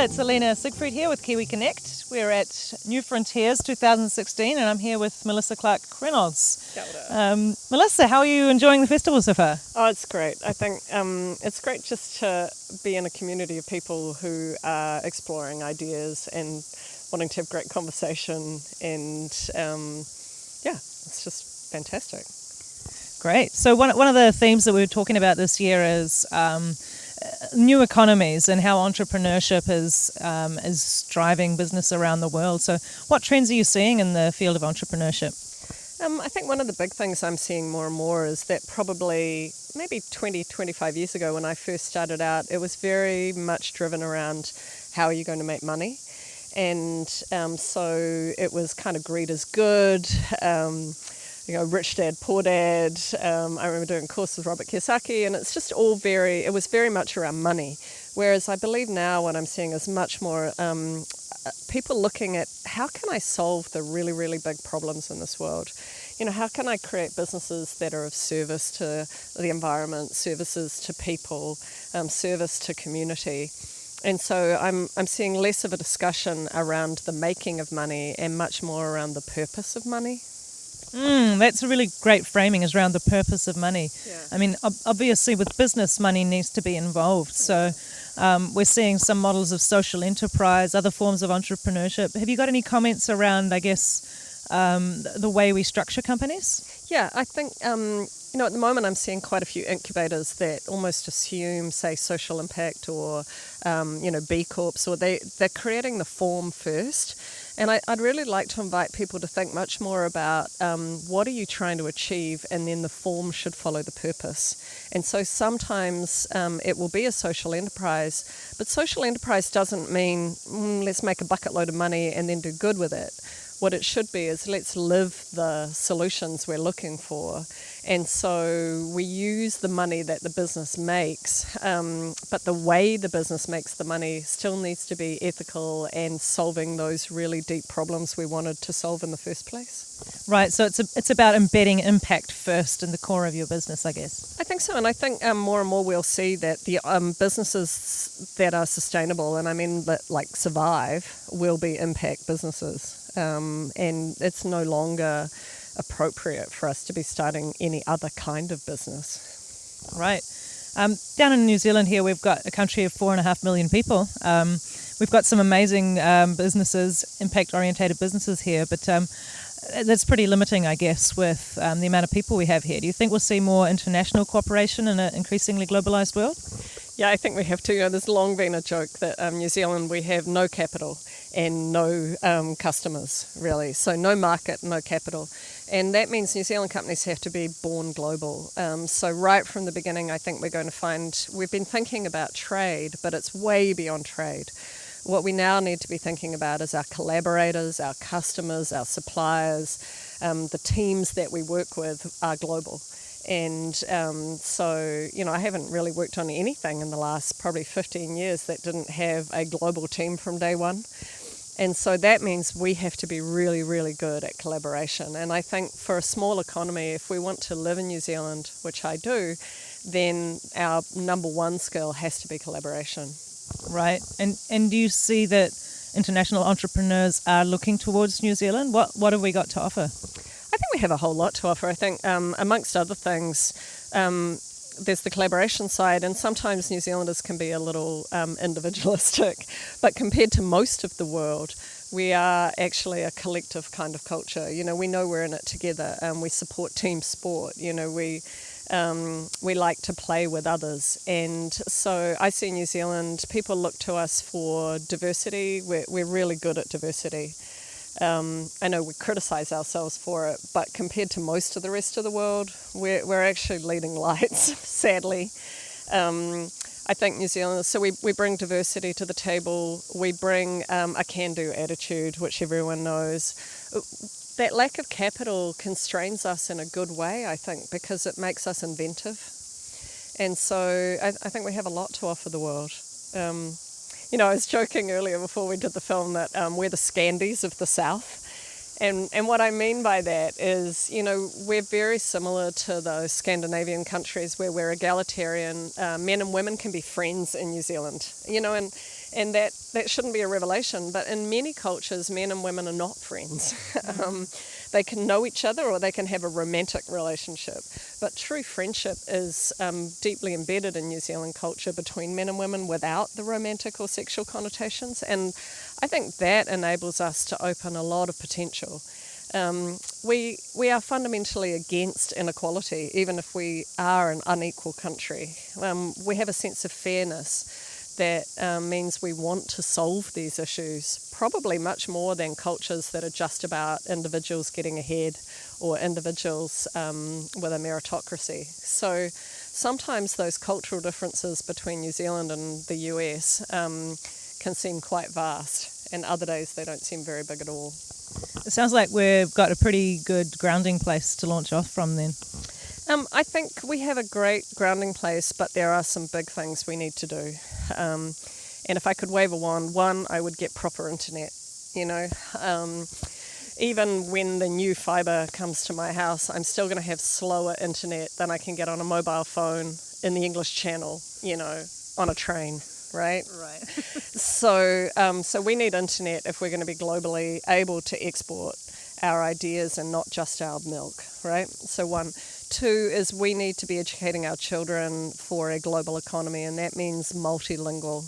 Melissa, it's Alina, Siegfried here with Kiwi Connect. We're at New Frontiers 2016 and I'm here with Melissa Clark-Reynolds. Kia ora. Melissa, how are you enjoying the festival so far? Oh, it's great. I think it's great just to be in a community of people who are exploring ideas and wanting to have great conversation, and it's just fantastic. Great. So one of the themes that we were talking about this year is new economies and how entrepreneurship is driving business around the world. So what trends are you seeing in the field of entrepreneurship? I think one of the big things I'm seeing more and more is that probably maybe 20, 25 years ago when I first started out, it was very much driven around how are you going to make money. And so it was kind of greed is good, rich dad, poor dad. I remember doing a course with Robert Kiyosaki, and it's just it was very much around money. Whereas I believe now what I'm seeing is much more people looking at how can I solve the really, really big problems in this world? You know, how can I create businesses that are of service to the environment, services to people, service to community? And so I'm seeing less of a discussion around the making of money and much more around the purpose of money. That's a really great framing, is around the purpose of money. Yeah. I mean, obviously with business, money needs to be involved. So we're seeing some models of social enterprise, other forms of entrepreneurship. Have you got any comments around, I guess, the way we structure companies? Yeah, I think, at the moment I'm seeing quite a few incubators that almost assume, say, social impact or, B Corps, or they're creating the form first. And I'd really like to invite people to think much more about what are you trying to achieve, and then the form should follow the purpose. And so sometimes it will be a social enterprise, but social enterprise doesn't mean let's make a bucket load of money and then do good with it. What it should be is let's live the solutions we're looking for. And so we use the money that the business makes, but the way the business makes the money still needs to be ethical and solving those really deep problems we wanted to solve in the first place. Right, so it's about embedding impact first in the core of your business, I guess. I think so, and I think more and more we'll see that the businesses that are sustainable, and I mean that like survive, will be impact businesses. And it's no longer appropriate for us to be starting any other kind of business. Right. Down in New Zealand here, we've got a country of 4.5 million people. We've got some amazing businesses, impact-orientated businesses here, but that's pretty limiting, I guess, with the amount of people we have here. Do you think we'll see more international cooperation in an increasingly globalised world? Yeah, I think we have to. There's long been a joke that New Zealand, we have no capital and no customers, really. So no market, no capital. And that means New Zealand companies have to be born global. So right from the beginning, I think we're going to find, we've been thinking about trade, but it's way beyond trade. What we now need to be thinking about is our collaborators, our customers, our suppliers, the teams that we work with are global. And so, I haven't really worked on anything in the last probably 15 years that didn't have a global team from day one. And so that means we have to be really, really good at collaboration. And I think for a small economy, if we want to live in New Zealand, which I do, then our number one skill has to be collaboration. Right. And do you see that international entrepreneurs are looking towards New Zealand? What have we got to offer? I think we have a whole lot to offer. I think amongst other things, there's the collaboration side, and sometimes New Zealanders can be a little individualistic, but compared to most of the world, we are actually a collective kind of culture. We know we're in it together, and we support team sport. We like to play with others, and so I see New Zealand, people look to us for diversity. We're really good at diversity. I know we criticise ourselves for it, but compared to most of the rest of the world, we're actually leading lights, sadly. I think New Zealanders, so we bring diversity to the table, we bring a can-do attitude, which everyone knows. That lack of capital constrains us in a good way, I think, because it makes us inventive. And so I think we have a lot to offer the world. I was joking earlier before we did the film that we're the Scandies of the South. And what I mean by that is, we're very similar to those Scandinavian countries where we're egalitarian. Men and women can be friends in New Zealand, And that shouldn't be a revelation, but in many cultures, men and women are not friends. They can know each other or they can have a romantic relationship. But true friendship is deeply embedded in New Zealand culture between men and women without the romantic or sexual connotations. And I think that enables us to open a lot of potential. We are fundamentally against inequality, even if we are an unequal country. We have a sense of fairness that means we want to solve these issues, probably much more than cultures that are just about individuals getting ahead or individuals with a meritocracy. So sometimes those cultural differences between New Zealand and the US can seem quite vast, and other days they don't seem very big at all. It sounds like we've got a pretty good grounding place to launch off from then. I think we have a great grounding place, but there are some big things we need to do. And if I could wave a wand, one, I would get proper internet, even when the new fibre comes to my house, I'm still going to have slower internet than I can get on a mobile phone in the English Channel, on a train, right? Right. So we need internet if we're going to be globally able to export our ideas and not just our milk, right? So one. Two is we need to be educating our children for a global economy, and that means multilingual.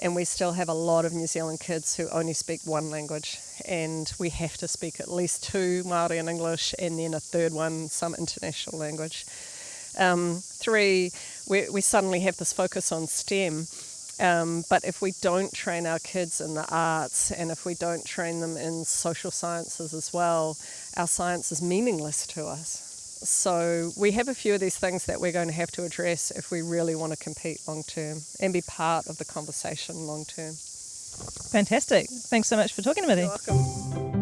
And we still have a lot of New Zealand kids who only speak one language, and we have to speak at least two, Māori and English, and then a third one, some international language. Three, we suddenly have this focus on STEM, but if we don't train our kids in the arts, and if we don't train them in social sciences as well, our science is meaningless to us. So we have a few of these things that we're going to have to address if we really want to compete long term and be part of the conversation long term. Fantastic. Thanks so much for talking to me. You're welcome.